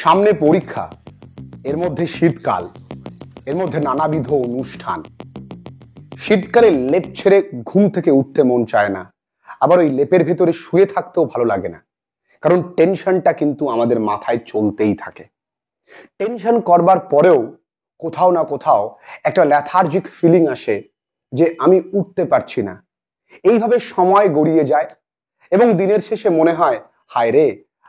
সামনে পরীক্ষা, এর মধ্যে শীতকাল, এর মধ্যে নানাবিধ অনুষ্ঠান। শীতকালে লেপ ছেড়ে ঘুম থেকে উঠতে মন চায় না, আবার ওই লেপের ভেতরে শুয়ে থাকতেও ভালো লাগে না, কারণ টেনশনটা কিন্তু আমাদের মাথায় চলতেই থাকে। টেনশন করবার পরেও কোথাও না কোথাও একটা ল্যাথার্জিক ফিলিং আসে যে আমি উঠতে পারছি না। এইভাবে সময় গড়িয়ে যায় এবং দিনের শেষে মনে হয়, হায় রে,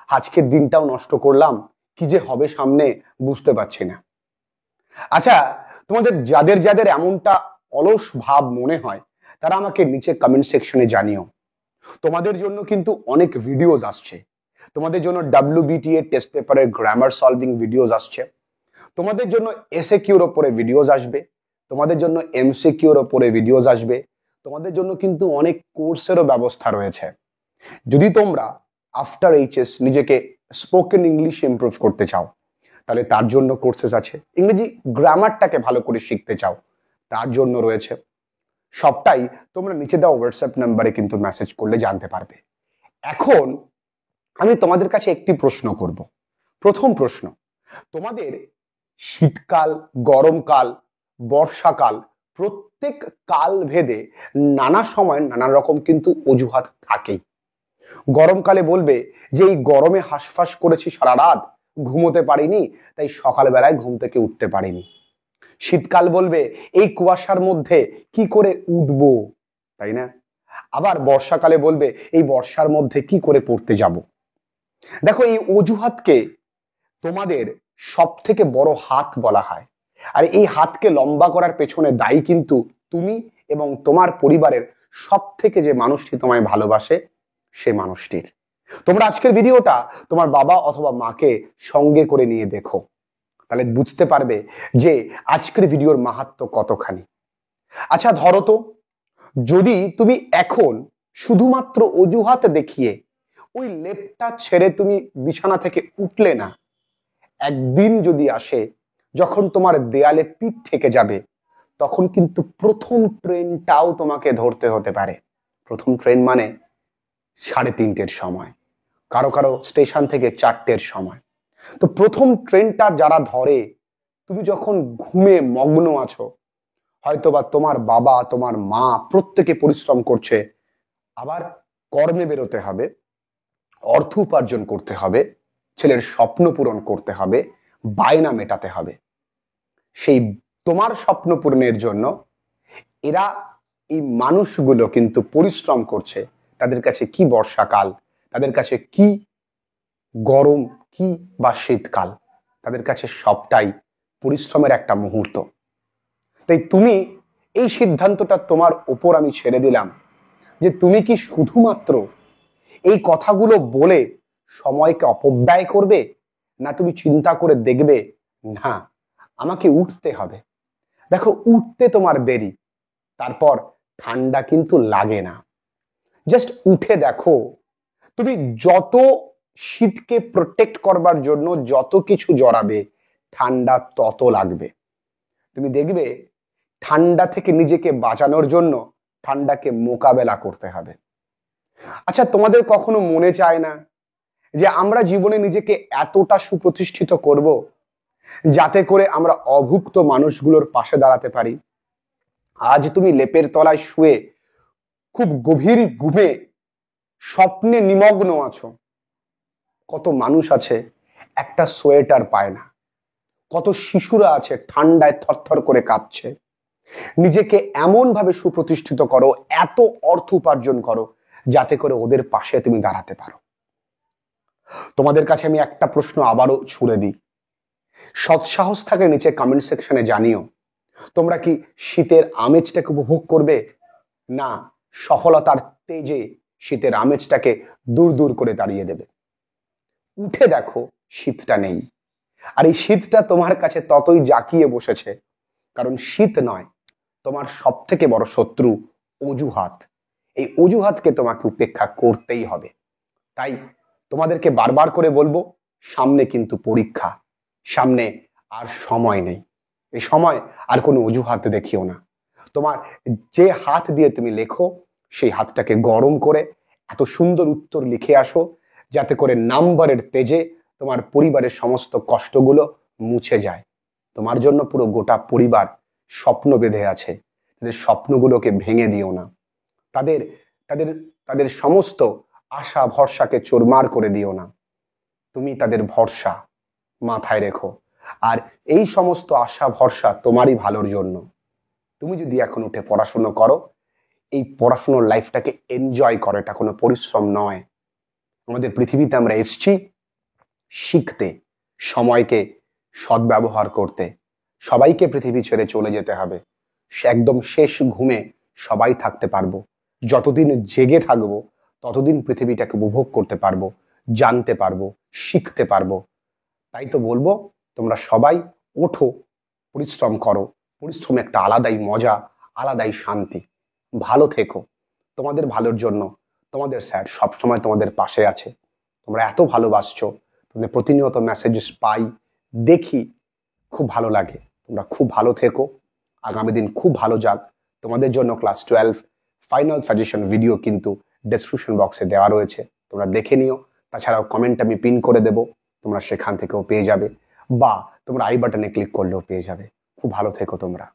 আজকের দিনটাও নষ্ট করলাম, কি যে হবে সামনে বুঝতে পারছি না। আচ্ছা, তোমাদের যাদের যাদের এমনটা অলস ভাব মনে হয় তারা আমাকে নিচে কমেন্ট সেকশনে জানিও। তোমাদের জন্য কিন্তু অনেক ভিডিওস আসছে। তোমাদের জন্য WBTA টেস্ট পেপারের গ্রামার সলভিং ভিডিওস আসছে, তোমাদের জন্য এসএকিউর ওপরে ভিডিওস আসবে, তোমাদের জন্য এমসিকিউর ওপরে ভিডিওস আসবে, তোমাদের জন্য কিন্তু অনেক কোর্সেরও ব্যবস্থা রয়েছে। যদি তোমরা আফটার এইচএস নিজেকে স্পোকেন ইংলিশ ইমপ্রুভ করতে চাও তাহলে তার জন্য কোর্সেস আছে। ইংরেজি গ্রামারটাকে ভালো করে শিখতে চাও তার জন্য রয়েছে। সবটাই তোমরা নিচে দেওয়া হোয়াটসঅ্যাপ নাম্বারে কিন্তু মেসেজ করলে জানতে পারবে। এখন আমি তোমাদের কাছে একটি প্রশ্ন করব। প্রথম প্রশ্ন, তোমাদের শীতকাল, গরমকাল, বর্ষাকাল, প্রত্যেক কাল ভেদে নানা সময় নানা রকম কিন্তু অজুহাত থাকেই। গরমকালে বলবে যে এই গরমে হাঁসফাঁস করেছি সারা রাত, ঘুমোতে পারিনি, তাই সকালবেলায় ঘুম থেকে উঠতে পারিনি। শীতকাল বলবে এই কুয়াশার মধ্যে কি করে উঠবো, তাই না? আবার বর্ষাকালে বলবে এই বর্ষার মধ্যে কি করে পড়তে যাব। দেখো, এই অজুহাতকে তোমাদের সব থেকে বড় হাত বলা হয়, আর এই হাতকে লম্বা করার পেছনে দায়ী কিন্তু তুমি এবং তোমার পরিবারের সব থেকে যে মানুষটি তোমায় ভালোবাসে সে মানুষটির। তোমরা আজকের ভিডিওটা তোমার বাবা অথবা মাকে সঙ্গে করে নিয়ে দেখো, তাহলে বুঝতে পারবে যে আজকের ভিডিওর মাহাত্ম্য কতখানি। আচ্ছা ধরো তো, যদি তুমি এখন শুধুমাত্র অজুহাত দেখিয়ে ওই লেপটা ছেড়ে তুমি বিছানা থেকে উঠলে না, একদিন যদি আসে যখন তোমার দেয়ালে পিঠ থেকে যাবে, তখন কিন্তু প্রথম ট্রেনটাও তোমাকে ধরতে হতে পারে। প্রথম ট্রেন মানে 3:30-র সময়, কারো কারো স্টেশন থেকে 4টের সময়। তো প্রথম ট্রেনটা যারা ধরে, তুমি যখন ঘুমে মগ্ন আছো, হয়তোবা তোমার বাবা তোমার মা প্রত্যেকে পরিশ্রম করছে, আবার কর্মে বেরোতে হবে, অর্থ উপার্জন করতে হবে, ছেলের স্বপ্ন পূরণ করতে হবে, বায়না মেটাতে হবে। সেই তোমার স্বপ্ন পূরণের জন্য এরা, এই মানুষগুলো কিন্তু পরিশ্রম করছে। তাদের কাছে কি বর্ষাকাল, তাদের কাছে কি গরম, কি বা শীতকাল, তাদের কাছে সবটাই পরিশ্রমের একটা মুহূর্ত। তাই তুমি এই সিদ্ধান্তটা তোমার উপর আমি ছেড়ে দিলাম যে তুমি কি শুধুমাত্র এই কথাগুলো বলে সময়কে অপব্যয় করবে, না তুমি চিন্তা করে দেখবে না আমাকে উঠতে হবে। দেখো, উঠতে তোমার দেরি, তারপর ঠান্ডা কিন্তু লাগে না। জাস্ট উঠে দেখো, তুমি যত শীতকে প্রোটেক্ট করবার জন্য যত কিছু জড়াবে, ঠান্ডা তত লাগবে। তুমি দেখবে ঠান্ডা থেকে নিজেকে বাঁচানোর জন্য ঠান্ডাকে মোকাবেলা করতে হবে। আচ্ছা, তোমাদের কখনো মনে চায় না যে আমরা জীবনে নিজেকে এতটা সুপ্রতিষ্ঠিত করব যাতে করে আমরা অভুক্ত মানুষগুলোর পাশে দাঁড়াতে পারি? আজ তুমি লেপের তলায় শুয়ে খুব গভীর ঘুমে স্বপ্নে নিমগ্ন আছো। কত মানুষ আছে একটা সোয়েটার পায় না, কত শিশুরা আছে ঠান্ডায় থরথর করে কাঁপছে। নিজেকে এমন ভাবে সুপ্রতিষ্ঠিত করো, এত অর্থ উপার্জন করো যাতে করে ওদের পাশে তুমি দাঁড়াতে পারো। তোমাদের কাছে আমি একটা প্রশ্ন আবারও ছুড়ে দিই, সৎসাহস থাকে নিচে কমেন্ট সেকশনে জানিও, তোমরা কি শীতের আমেজটাকে উপভোগ করবে, না সফলতার তেজে শীতের আমেজটাকে দূর দূর করে দাঁড়িয়ে দেবে? উঠে দেখো, শীতটা নেই। আর এই শীতটা তোমার কাছে ততই জাকিয়ে বসেছে, কারণ শীত নয়, তোমার সব থেকে বড় শত্রু অজুহাত। এই অজুহাতকে তোমাকে উপেক্ষা করতেই হবে। তাই তোমাদেরকে বারবার করে বলবো, সামনে কিন্তু পরীক্ষা, সামনে আর সময় নেই। এই সময় আর কোনো অজুহাত দেখিও না। তোমার যে হাত দিয়ে তুমি লেখো, সেই হাতটাকে গরম করে এত সুন্দর উত্তর লিখে আসো যাতে করে নাম্বারের তেজে তোমার পরিবারের সমস্ত কষ্টগুলো মুছে যায়। তোমার জন্য পুরো গোটা পরিবার স্বপ্ন বেঁধে আছে। তাদের স্বপ্নগুলোকে ভেঙে দিও না। তাদের তাদের তাদের সমস্ত আশা ভরসাকে চুরমার করে দিও না। তুমি তাদের ভরসা, মাথায় রেখো। আর এই সমস্ত আশা ভরসা তোমারই ভালোর জন্য। তুমি যদি এখন উঠে পড়াশুনো করো, এই পড়াশুনোর লাইফটাকে এনজয় করো, এটা কোনো পরিশ্রম নয়। আমাদের পৃথিবীতে আমরা এসছি শিখতে, সময়কে সদ্ব্যবহার করতে। সবাইকে পৃথিবী ছেড়ে চলে যেতে হবে। একদম শেষ ঘুমে সবাই থাকতে পারবো। যতদিন জেগে থাকবো ততদিন পৃথিবীটাকে উপভোগ করতে পারবো, জানতে পারবো, শিখতে পারবো। তাই তো বলবো, তোমরা সবাই ওঠো, পরিশ্রম করো। পরিশ্রম একটা আলাদাই মজা, আলাদাই শান্তি। ভালো থেকো। তোমাদের ভালোর জন্য তোমাদের স্যার সবসময় তোমাদের পাশে আছে। তোমরা এত ভালোবাসছো, তোমাদের প্রতিনিয়ত মেসেজেস পাই, দেখি, খুব ভালো লাগে। তোমরা খুব ভালো থেকো। আগামী দিন খুব ভালো যাক তোমাদের জন্য। ক্লাস 12 ফাইনাল সাজেশন ভিডিও কিন্তু ডেসক্রিপশন বক্সে দেওয়া রয়েছে, তোমরা দেখে নিও। তাছাড়াও কমেন্ট আমি পিন করে দেব, তোমরা সেখান থেকেও পেয়ে যাবে, বা তোমরা আই বাটনে ক্লিক করলেও পেয়ে যাবে। খুব ভালো থেকো তোমরা।